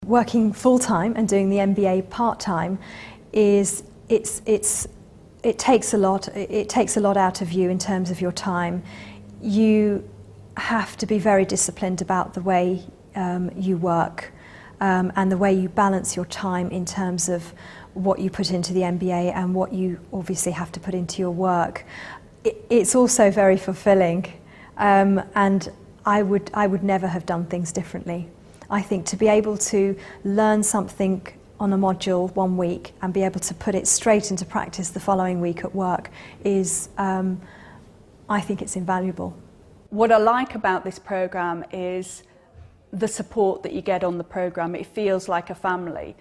Working full-time and doing the MBA part-time it takes a lot out of you in terms of your time. You have to be very disciplined about the way you work and the way you balance your time in terms of what you put into the MBA and what you obviously have to put into your work. It's also very fulfilling, and I would never have done things differently. I think to be able to learn something on a module one week and be able to put it straight into practice the following week at work is, I think it's invaluable. What I like about this programme is the support that you get on the programme. It feels like a family.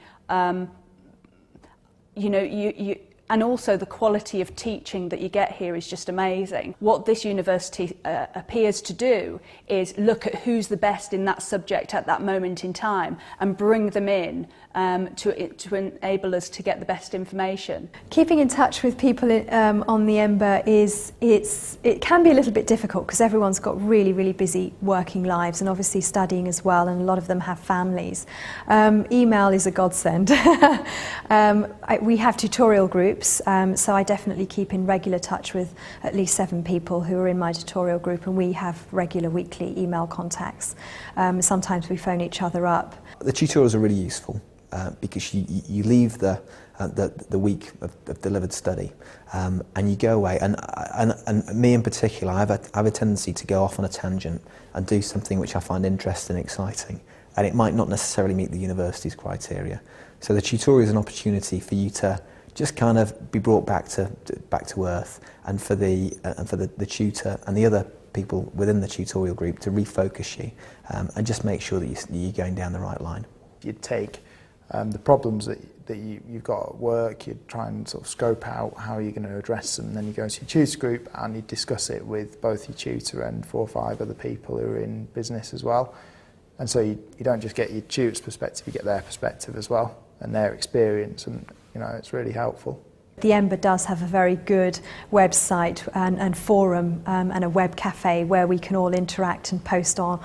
And also the quality of teaching that you get here is just amazing. What this university appears to do is look at who's the best in that subject at that moment in time and bring them in to enable us to get the best information. Keeping in touch with people on the EMBA it can be a little bit difficult because everyone's got really, really busy working lives and obviously studying as well, and a lot of them have families. Email is a godsend. We have tutorial groups, so I definitely keep in regular touch with at least 7 people who are in my tutorial group, and we have regular weekly email contacts. Sometimes we phone each other up. The tutorials are really useful because you leave the week of delivered study and you go away, and me in particular, I have a tendency to go off on a tangent and do something which I find interesting and exciting, and it might not necessarily meet the university's criteria. So the tutorial is an opportunity for you to just kind of be brought back to earth, and for the tutor and the other people within the tutorial group to refocus you and just make sure that you're going down the right line. You'd take the problems that you've got at work, you'd try and sort of scope out how you're going to address them, and then you go to your tutor group and you discuss it with both your tutor and 4 or 5 other people who are in business as well. And so you don't just get your tutor's perspective, you get their perspective as well and their experience, and it's really helpful. The EMBA does have a very good website and forum and a web cafe where we can all interact and post our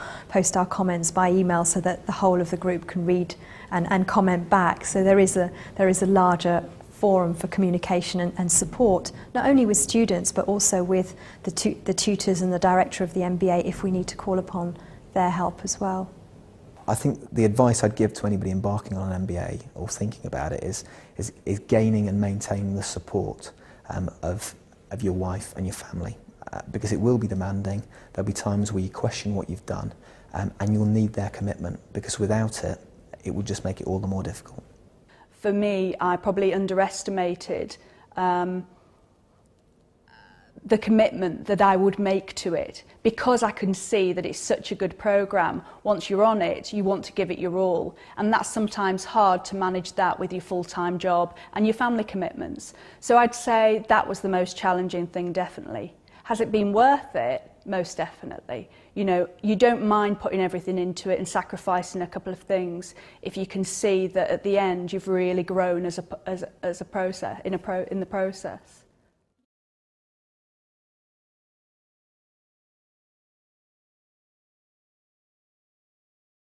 comments by email so that the whole of the group can read and comment back. So there is a larger forum for communication and support, not only with students but also with the tutors and the director of the MBA if we need to call upon their help as well. I think the advice I'd give to anybody embarking on an MBA or thinking about it is gaining and maintaining the support of your wife and your family, because it will be demanding. There'll be times where you question what you've done, and you'll need their commitment, because without it, it will just make it all the more difficult. For me, I probably underestimated the commitment that I would make to it, because I can see that it's such a good programme. Once you're on it, you want to give it your all, and that's sometimes hard to manage that with your full-time job and your family commitments. So I'd say that was the most challenging thing, definitely. Has it been worth it? Most definitely. You don't mind putting everything into it and sacrificing a couple of things if you can see that at the end you've really grown as a process in the process.